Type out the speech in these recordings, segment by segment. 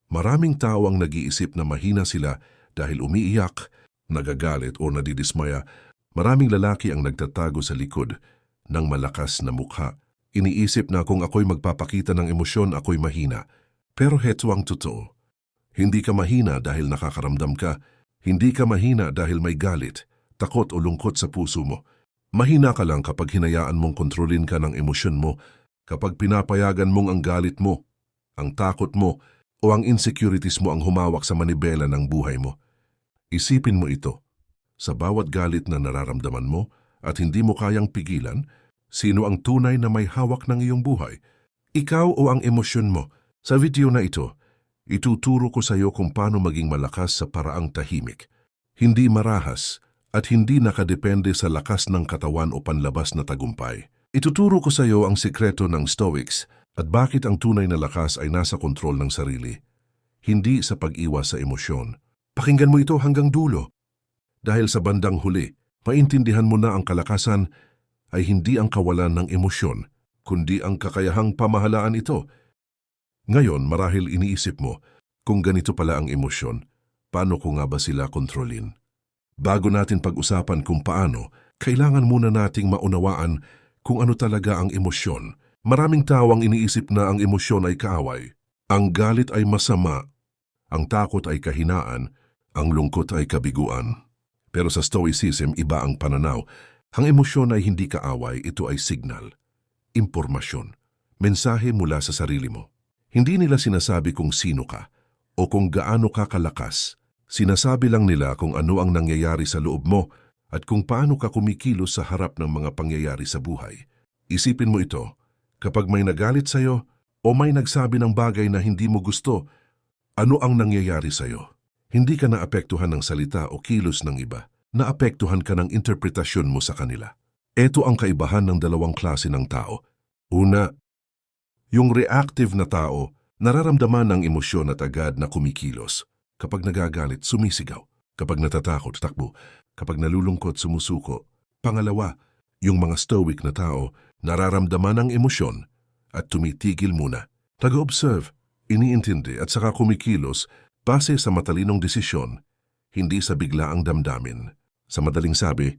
Maraming tao ang nag-iisip na mahina sila dahil umiiyak, nagagalit o nadidismaya. Maraming lalaki ang nagtatago sa likod ng malakas na mukha. Iniisip na kung ako'y magpapakita ng emosyon, ako'y mahina. Pero heto ang totoo. Hindi ka mahina dahil nakakaramdam ka. Hindi ka mahina dahil may galit, takot o lungkot sa puso mo. Mahina ka lang kapag hinayaan mong kontrolin ka ng emosyon mo, kapag pinapayagan mong ang galit mo, ang takot mo, o ang insecurities mo ang humawak sa manibela ng buhay mo. Isipin mo ito. Sa bawat galit na nararamdaman mo at hindi mo kayang pigilan, sino ang tunay na may hawak ng iyong buhay? Ikaw o ang emosyon mo? Sa video na ito, ituturo ko sa iyo kung paano maging malakas sa paraang tahimik, hindi marahas, at hindi nakadepende sa lakas ng katawan o panlabas na tagumpay. Ituturo ko sa iyo ang sikreto ng Stoics at bakit ang tunay na lakas ay nasa kontrol ng sarili, hindi sa pag-iwas sa emosyon. Pakinggan mo ito hanggang dulo. Dahil sa bandang huli, maintindihan mo na ang kalakasan ay hindi ang kawalan ng emosyon, kundi ang kakayahang pamahalaan ito. Ngayon, marahil iniisip mo, kung ganito pala ang emosyon, paano ko nga ba sila kontrolin? Bago natin pag-usapan kung paano, kailangan muna nating maunawaan kung ano talaga ang emosyon. Maraming tao ang iniisip na ang emosyon ay kaaway. Ang galit ay masama, ang takot ay kahinaan, ang lungkot ay kabiguan. Pero sa Stoicism, iba ang pananaw. Ang emosyon ay hindi kaaway, ito ay signal, impormasyon, mensahe mula sa sarili mo. Hindi nila sinasabi kung sino ka o kung gaano ka kalakas. Sinasabi lang nila kung ano ang nangyayari sa loob mo at kung paano ka kumikilos sa harap ng mga pangyayari sa buhay. Isipin mo ito. Kapag may nagalit sa'yo o may nagsabi ng bagay na hindi mo gusto, ano ang nangyayari sa'yo? Hindi ka naapektuhan ng salita o kilos ng iba. Naapektuhan ka ng interpretasyon mo sa kanila. Ito ang kaibahan ng dalawang klase ng tao. Una, yung reactive na tao, nararamdaman ng emosyon at agad na kumikilos. Kapag nagagalit, sumisigaw. Kapag natatakot, takbo. Kapag nalulungkot, sumusuko. Pangalawa, yung mga stoic na tao, nararamdaman ang emosyon at tumitigil muna. Taga-observe, iniintindi at saka kumikilos base sa matalinong desisyon, hindi sa biglaang damdamin. Sa madaling sabi,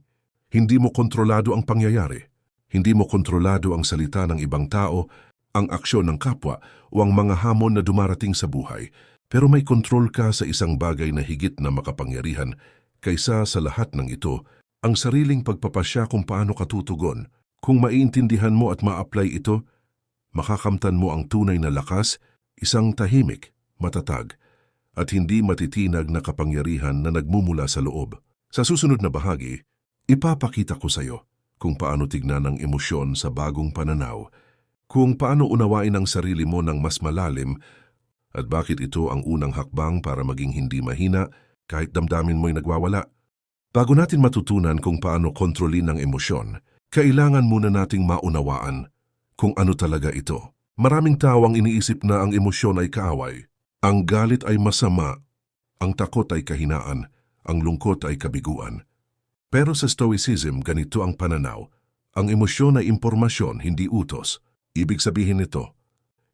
hindi mo kontrolado ang pangyayari. Hindi mo kontrolado ang salita ng ibang tao, ang aksyon ng kapwa o ang mga hamon na dumarating sa buhay. Pero may kontrol ka sa isang bagay na higit na makapangyarihan kaysa sa lahat ng ito, ang sariling pagpapasya kung paano ka tutugon. Kung maiintindihan mo at ma-apply ito, makakamtan mo ang tunay na lakas, isang tahimik, matatag, at hindi matitinag na kapangyarihan na nagmumula sa loob. Sa susunod na bahagi, ipapakita ko sa iyo kung paano tignan ang emosyon sa bagong pananaw, kung paano unawain ang sarili mo ng mas malalim, at bakit ito ang unang hakbang para maging hindi mahina kahit damdamin mo'y nagwawala. Bago natin matutunan kung paano kontrolin ang emosyon, kailangan muna nating maunawaan kung ano talaga ito. Maraming tao ang iniisip na ang emosyon ay kaaway. Ang galit ay masama, ang takot ay kahinaan, ang lungkot ay kabiguan. Pero sa Stoicism, ganito ang pananaw. Ang emosyon ay impormasyon, hindi utos. Ibig sabihin nito,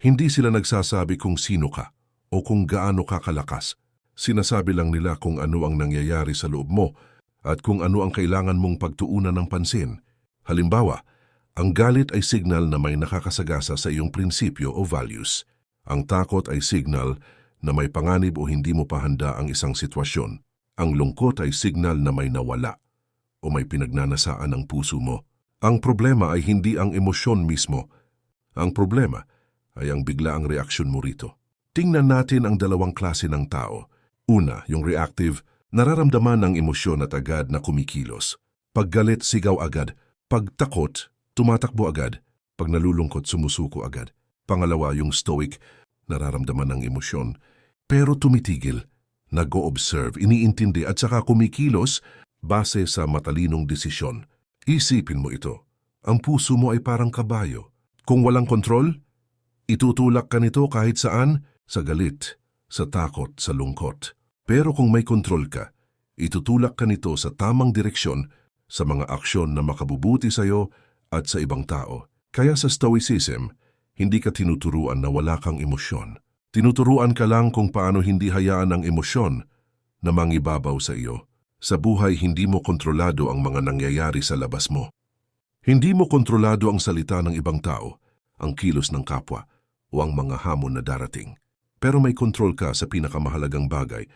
hindi sila nagsasabi kung sino ka o kung gaano ka kalakas. Sinasabi lang nila kung ano ang nangyayari sa loob mo at kung ano ang kailangan mong pagtuunan ng pansin. Halimbawa, ang galit ay signal na may nakakasagasa sa iyong prinsipyo o values. Ang takot ay signal na may panganib o hindi mo pa handa ang isang sitwasyon. Ang lungkot ay signal na may nawala o may pinagnanasaan ang puso mo. Ang problema ay hindi ang emosyon mismo. Ang problema ay ang biglaang reaksyon mo rito. Tingnan natin ang dalawang klase ng tao. Una, yung reactive, nararamdaman ng emosyon at agad na kumikilos. Pag galit, sigaw agad. Pag takot, tumatakbo agad. Pag nalulungkot, sumusuko agad. Pangalawa, yung stoic, nararamdaman ng emosyon, pero tumitigil, nag-o-observe, iniintindi at saka kumikilos base sa matalinong desisyon. Isipin mo ito, ang puso mo ay parang kabayo. Kung walang kontrol, itutulak ka nito kahit saan, sa galit, sa takot, sa lungkot. Pero kung may kontrol ka, itutulak ka nito sa tamang direksyon, sa mga aksyon na makabubuti sa iyo at sa ibang tao. Kaya sa Stoicism, hindi ka tinuturuan na wala kang emosyon. Tinuturuan ka lang kung paano hindi hayaan ang emosyon na mangibabaw sa iyo. Sa buhay, hindi mo kontrolado ang mga nangyayari sa labas mo. Hindi mo kontrolado ang salita ng ibang tao, ang kilos ng kapwa, o ang mga hamon na darating. Pero may kontrol ka sa pinakamahalagang bagay,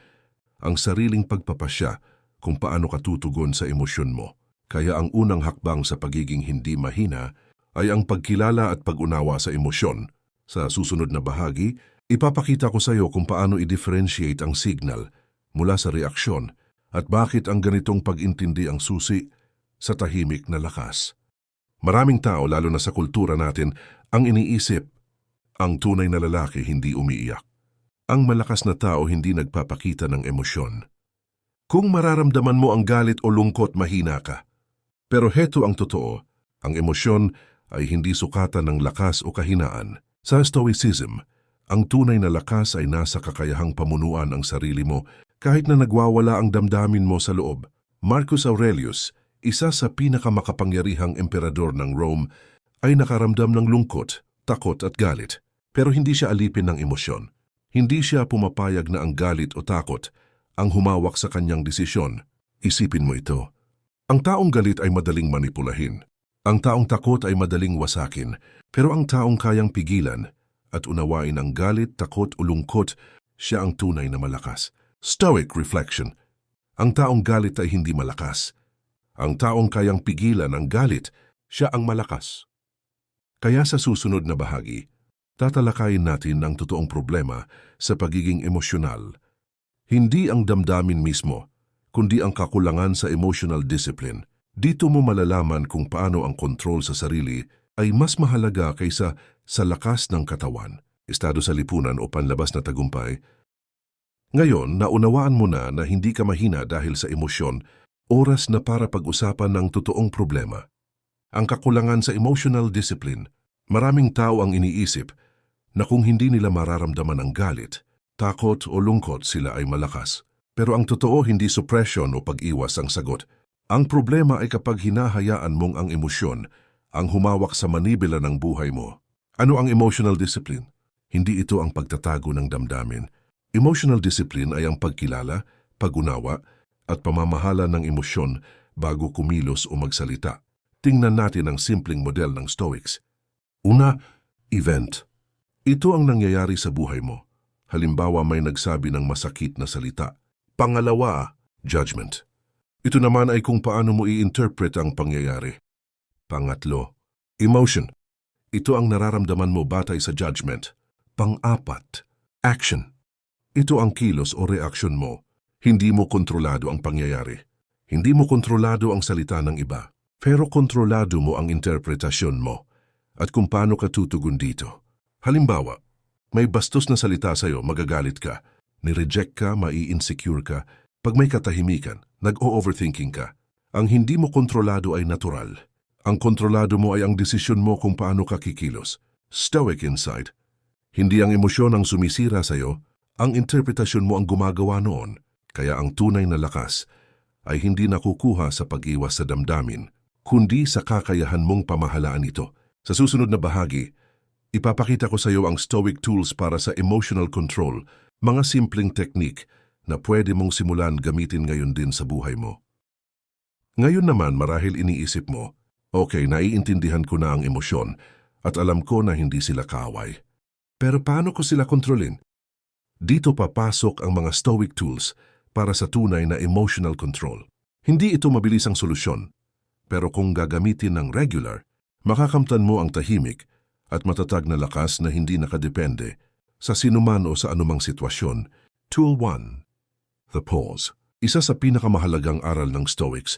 ang sariling pagpapasya kung paano ka tutugon sa emosyon mo. Kaya ang unang hakbang sa pagiging hindi mahina ay ang pagkilala at pag-unawa sa emosyon. Sa susunod na bahagi, ipapakita ko sa iyo kung paano i-differentiate ang signal mula sa reaksyon at bakit ang ganitong pag-intindi ang susi sa tahimik na lakas. Maraming tao, lalo na sa kultura natin, ang iniisip, ang tunay na lalaki hindi umiiyak. Ang malakas na tao hindi nagpapakita ng emosyon. Kung mararamdaman mo ang galit o lungkot, mahina ka. Pero heto ang totoo, ang emosyon ay hindi sukatan ng lakas o kahinaan. Sa Stoicism, ang tunay na lakas ay nasa kakayahang pamunuan ang sarili mo kahit na nagwawala ang damdamin mo sa loob. Marcus Aurelius, isa sa pinakamakapangyarihang emperador ng Rome, ay nakaramdam ng lungkot, takot at galit. Pero hindi siya alipin ng emosyon. Hindi siya pumapayag na ang galit o takot ang humawak sa kanyang desisyon. Isipin mo ito. Ang taong galit ay madaling manipulahin. Ang taong takot ay madaling wasakin. Pero ang taong kayang pigilan at unawain ang galit, takot o lungkot, siya ang tunay na malakas. Stoic reflection. Ang taong galit ay hindi malakas. Ang taong kayang pigilan ang galit, siya ang malakas. Kaya sa susunod na bahagi, tatalakayin natin ang totoong problema sa pagiging emosyonal. Hindi ang damdamin mismo, kundi ang kakulangan sa emotional discipline. Dito mo malalaman kung paano ang kontrol sa sarili ay mas mahalaga kaysa sa lakas ng katawan, estado sa lipunan o panlabas na tagumpay. Ngayon, naunawaan mo na hindi ka mahina dahil sa emosyon. Oras na para pag-usapan ng totoong problema. Ang kakulangan sa emotional discipline. Maraming tao ang iniisip na kung hindi nila mararamdaman ang galit, takot o lungkot, sila ay malakas. Pero ang totoo, hindi suppression o pag-iwas ang sagot. Ang problema ay kapag hinahayaan mong ang emosyon ang humawak sa manibela ng buhay mo. Ano ang emotional discipline? Hindi ito ang pagtatago ng damdamin. Emotional discipline ay ang pagkilala, pag-unawa, at pamamahala ng emosyon bago kumilos o magsalita. Tingnan natin ang simpleng model ng Stoics. Una, event. Ito ang nangyayari sa buhay mo. Halimbawa, may nagsabi ng masakit na salita. Pangalawa, judgment. Ito naman ay kung paano mo i-interpret ang pangyayari. Pangatlo, emotion. Ito ang nararamdaman mo batay sa judgment. Pang-apat, action. Ito ang kilos o reaksyon mo. Hindi mo kontrolado ang pangyayari. Hindi mo kontrolado ang salita ng iba. Pero kontrolado mo ang interpretasyon mo at kung paano ka tutugon dito. Halimbawa, may bastos na salita sa'yo, magagalit ka. Ni-reject ka, mai-insecure ka. Pag may katahimikan, nag-o-overthinking ka. Ang hindi mo kontrolado ay natural. Ang kontrolado mo ay ang desisyon mo kung paano ka kikilos. Stoic insight. Hindi ang emosyon ang sumisira sa'yo, ang interpretasyon mo ang gumagawa noon. Kaya ang tunay na lakas ay hindi nakukuha sa pag-iwas sa damdamin, kundi sa kakayahan mong pamahalaan ito. Sa susunod na bahagi, ipapakita ko sa iyo ang Stoic tools para sa emotional control, mga simpleng teknik na pwede mong simulan gamitin ngayon din sa buhay mo. Ngayon naman, marahil iniisip mo, okay, naiintindihan ko na ang emosyon at alam ko na hindi sila kaaway. Pero paano ko sila kontrolin? Dito papasok ang mga Stoic tools para sa tunay na emotional control. Hindi ito mabilis ang solusyon, pero kung gagamitin ng regular, makakamtan mo ang tahimik at matatag na lakas na hindi nakadepende sa sinuman o sa anumang sitwasyon. Tool 1. The pause. Isa sa pinakamahalagang aral ng Stoics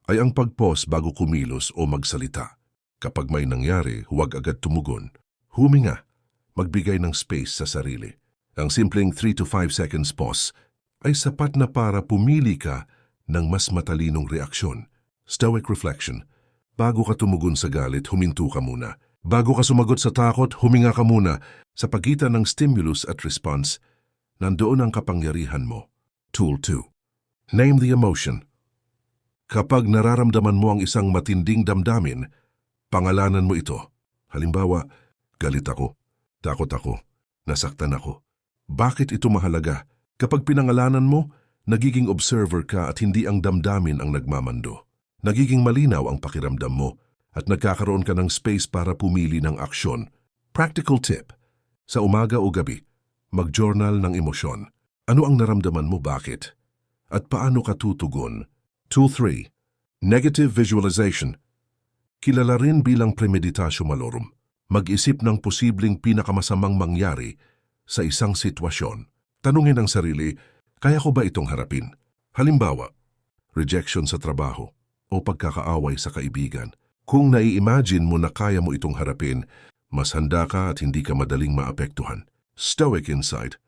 ay ang pag-pause bago kumilos o magsalita. Kapag may nangyari, huwag agad tumugon. Huminga, magbigay ng space sa sarili. Ang simpleng 3 to 5 seconds pause ay sapat na para pumili ka ng mas matalinong reaksyon. Stoic reflection. Bago ka tumugon sa galit, huminto ka muna. Bago ka sumagot sa takot, huminga ka muna. Sa pagitan ng stimulus at response, nandoon ang kapangyarihan mo. Tool 2. Name the emotion. Kapag nararamdaman mo ang isang matinding damdamin, pangalanan mo ito. Halimbawa, galit ako, takot ako, nasaktan ako. Bakit ito mahalaga? Kapag pinangalanan mo, nagiging observer ka at hindi ang damdamin ang nagmamando. Nagiging malinaw ang pakiramdam mo at nagkakaroon ka ng space para pumili ng aksyon. Practical tip. Sa umaga o gabi, mag-journal ng emosyon. Ano ang naramdaman mo, bakit? At paano ka tutugon? Tool 3. Negative visualization. Kilala rin bilang premeditatio malorum. Mag-isip ng posibleng pinakamasamang mangyari sa isang sitwasyon. Tanungin ang sarili, kaya ko ba itong harapin? Halimbawa, rejection sa trabaho o pagkakaaway sa kaibigan. Kung nai-imagine mo na kaya mo itong harapin, mas handa ka at hindi ka madaling maapektuhan. Stoic insight.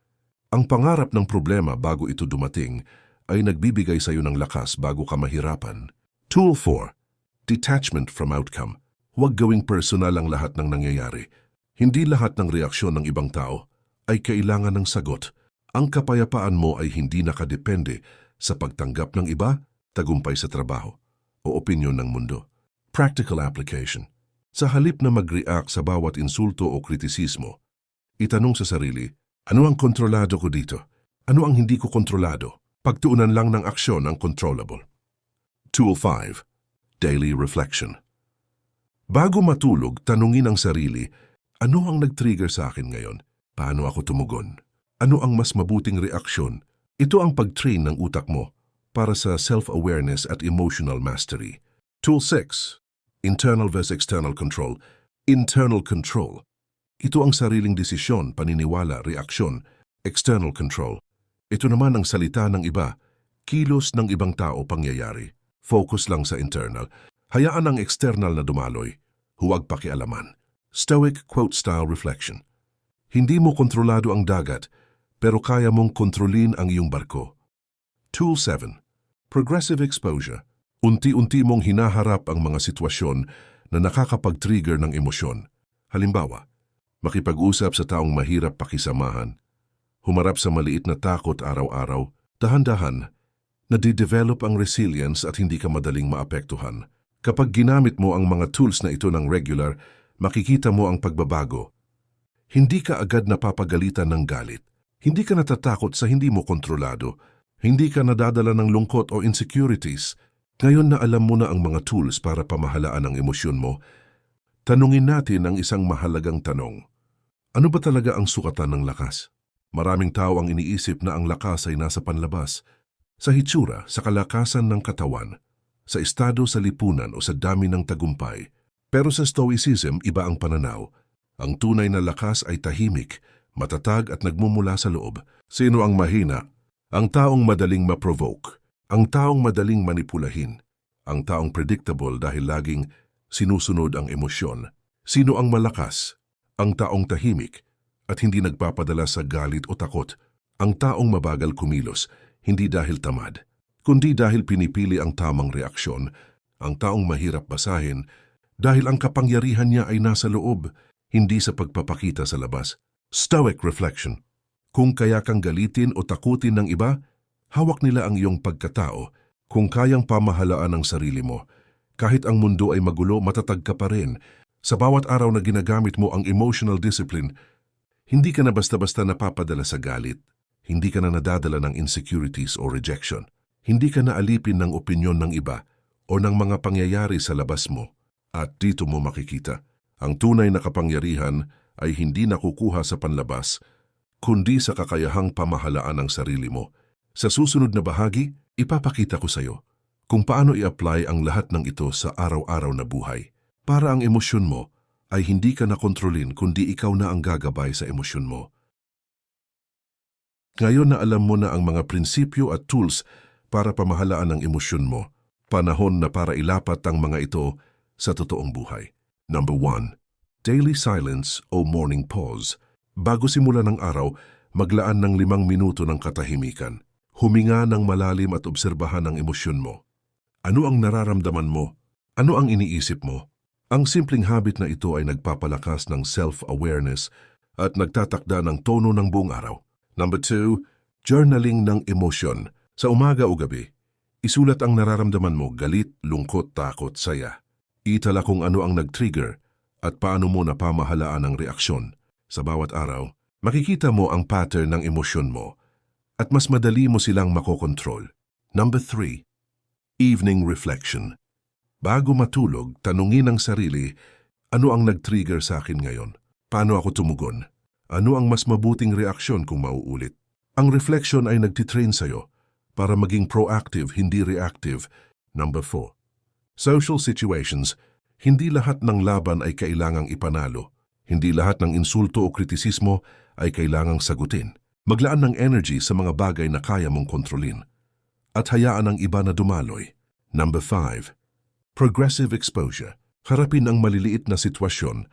Ang pangarap ng problema bago ito dumating ay nagbibigay sa iyo ng lakas bago ka mahirapan. Tool 4. Detachment from outcome. Huwag gawing personal ang lahat ng nangyayari. Hindi lahat ng reaksyon ng ibang tao ay kailangan ng sagot. Ang kapayapaan mo ay hindi nakadepende sa pagtanggap ng iba, tagumpay sa trabaho, o opinyon ng mundo. Practical application. Sa halip na mag-react sa bawat insulto o kritisismo, itanong sa sarili, ano ang kontrolado ko dito? Ano ang hindi ko kontrolado? Pagtuunan lang ng aksyon ang controllable. Tool 5. Daily reflection. Bago matulog, tanungin ang sarili, ano ang nag-trigger sa akin ngayon? Paano ako tumugon? Ano ang mas mabuting reaksyon? Ito ang pag-train ng utak mo para sa self-awareness at emotional mastery. Tool 6. Internal versus external control. Internal control. Ito ang sariling desisyon, paniniwala, reaksyon. External control. Ito naman ang salita ng iba, kilos ng ibang tao, pangyayari. Focus lang sa internal. Hayaan ang external na dumaloy. Huwag pakialaman. Stoic quote-style reflection. Hindi mo kontrolado ang dagat, pero kaya mong kontrolin ang iyong barko. Tool 7. Progressive exposure. Unti-unti mong hinaharap ang mga sitwasyon na nakakapag-trigger ng emosyon. Halimbawa, makipag-usap sa taong mahirap pakisamahan, humarap sa maliit na takot araw-araw, dahan-dahan, nadidevelop ang resilience at hindi ka madaling maapektuhan. Kapag ginamit mo ang mga tools na ito ng regular, makikita mo ang pagbabago. Hindi ka agad napapagalitan ng galit. Hindi ka natatakot sa hindi mo kontrolado. Hindi ka nadadala ng lungkot o insecurities. Ngayon na alam mo na ang mga tools para pamahalaan ang emosyon mo, tanungin natin ang isang mahalagang tanong. Ano ba talaga ang sukatan ng lakas? Maraming tao ang iniisip na ang lakas ay nasa panlabas, sa hitsura, sa kalakasan ng katawan, sa estado sa lipunan o sa dami ng tagumpay. Pero sa Stoicism, iba ang pananaw. Ang tunay na lakas ay tahimik, matatag at nagmumula sa loob. Sino ang mahina? Ang taong madaling ma-provoke, ang taong madaling manipulahin, ang taong predictable dahil laging sinusunod ang emosyon. Sino ang malakas? Ang taong tahimik at hindi nagpapadala sa galit o takot. Ang taong mabagal kumilos, hindi dahil tamad, kundi dahil pinipili ang tamang reaksyon. Ang taong mahirap basahin dahil ang kapangyarihan niya ay nasa loob, hindi sa pagpapakita sa labas. Stoic reflection. Kung kaya kang galitin o takutin ng iba, hawak nila ang iyong pagkatao. Kung kayang pamahalaan ang sarili mo, kahit ang mundo ay magulo, matatag ka pa rin. Sa bawat araw na ginagamit mo ang emotional discipline, hindi ka na basta-basta napapadala sa galit. Hindi ka na nadadala ng insecurities o rejection. Hindi ka na alipin ng opinyon ng iba o ng mga pangyayari sa labas mo. At dito mo makikita, ang tunay na kapangyarihan ay hindi nakukuha sa panlabas, kundi sa kakayahang pamahalaan ng sarili mo. Sa susunod na bahagi, ipapakita ko sa iyo kung paano i-apply ang lahat ng ito sa araw-araw na buhay. Para ang emosyon mo ay hindi ka na kontrolin kundi ikaw na ang gagabay sa emosyon mo. Ngayon na alam mo na ang mga prinsipyo at tools para pamahalaan ang emosyon mo, panahon na para ilapat ang mga ito sa totoong buhay. Number 1. Daily silence o morning pause. Bago simula ng araw, maglaan ng 5 minuto ng katahimikan. Huminga ng malalim at obserbahan ang emosyon mo. Ano ang nararamdaman mo? Ano ang iniisip mo? Ang simpleng habit na ito ay nagpapalakas ng self-awareness at nagtatakda ng tono ng buong araw. Number 2, journaling ng emosyon. Sa umaga o gabi, isulat ang nararamdaman mo, galit, lungkot, takot, saya. Itala kung ano ang nag-trigger at paano mo napamahalaan ang reaksyon. Sa bawat araw, Makikita mo ang pattern ng emosyon mo at mas madali mo silang makokontrol. Number 3. Evening reflection. Bago matulog, tanungin ang sarili, ano ang nag-trigger sa akin ngayon? Paano ako tumugon? Ano ang mas mabuting reaksyon kung mauulit? Ang reflection ay nagtitrain sa'yo para maging proactive, hindi reactive. Number 4. Social situations. Hindi lahat ng laban ay kailangang ipanalo. Hindi lahat ng insulto o kritisismo ay kailangang sagutin. Maglaan ng energy sa mga bagay na kaya mong kontrolin. At hayaan ang iba na dumaloy. Number 5. Progressive exposure. Harapin ang maliliit na sitwasyon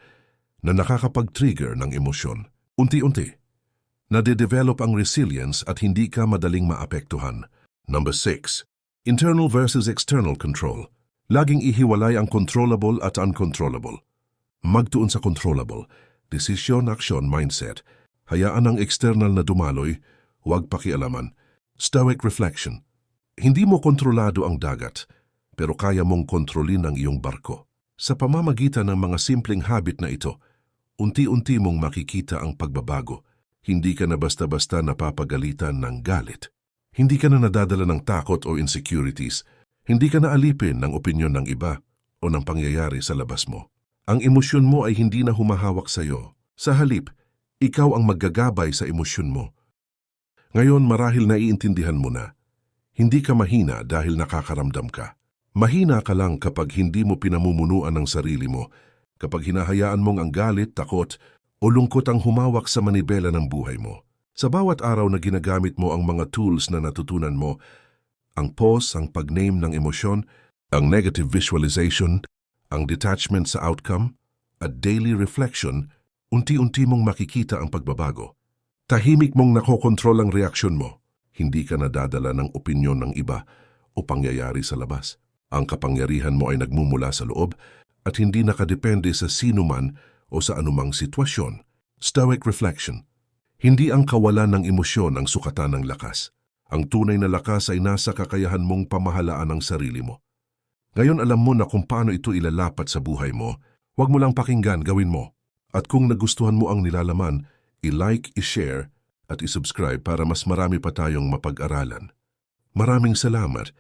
na nakakapag-trigger ng emosyon. Unti-unti. Nade-develop ang resilience at hindi ka madaling maapektuhan. Number 6. Internal versus external control. Laging ihiwalay ang controllable at uncontrollable. Magtuon sa controllable. Desisyon, aksyon, mindset. Hayaan ang external na dumaloy, huwag pakialaman. Stoic reflection. Hindi mo kontrolado ang dagat, pero kaya mong kontrolin ang iyong barko. Sa pamamagitan ng mga simpleng habit na ito, unti-unti mong makikita ang pagbabago. Hindi ka na basta-basta napapagalitan ng galit. Hindi ka na nadadala ng takot o insecurities. Hindi ka na alipin ng opinyon ng iba o ng pangyayari sa labas mo. Ang emosyon mo ay hindi na humahawak sa iyo. Sa halip, ikaw ang maggagabay sa emosyon mo. Ngayon marahil naiintindihan mo na, hindi ka mahina dahil nakakaramdam ka. Mahina ka lang kapag hindi mo pinamumunuan ang sarili mo, kapag hinahayaan mong ang galit, takot o lungkot ang humawak sa manibela ng buhay mo. Sa bawat araw na ginagamit mo ang mga tools na natutunan mo, ang pause, ang pag-name ng emosyon, ang negative visualization, ang detachment sa outcome, at daily reflection, unti-unti mong makikita ang pagbabago. Tahimik mong nakokontrol ang reaksyon mo. Hindi ka nadadala ng opinyon ng iba o pangyayari sa labas. Ang kapangyarihan mo ay nagmumula sa loob at hindi nakadepende sa sino man o sa anumang sitwasyon. Stoic reflection. Hindi ang kawalan ng emosyon ang sukatan ng lakas. Ang tunay na lakas ay nasa kakayahan mong pamahalaan ang sarili mo. Ngayon alam mo na kung paano ito ilalapat sa buhay mo. Huwag mo lang pakinggan, gawin mo. At kung nagustuhan mo ang nilalaman, i-like, i-share at i-subscribe para mas marami pa tayong mapag-aralan. Maraming salamat.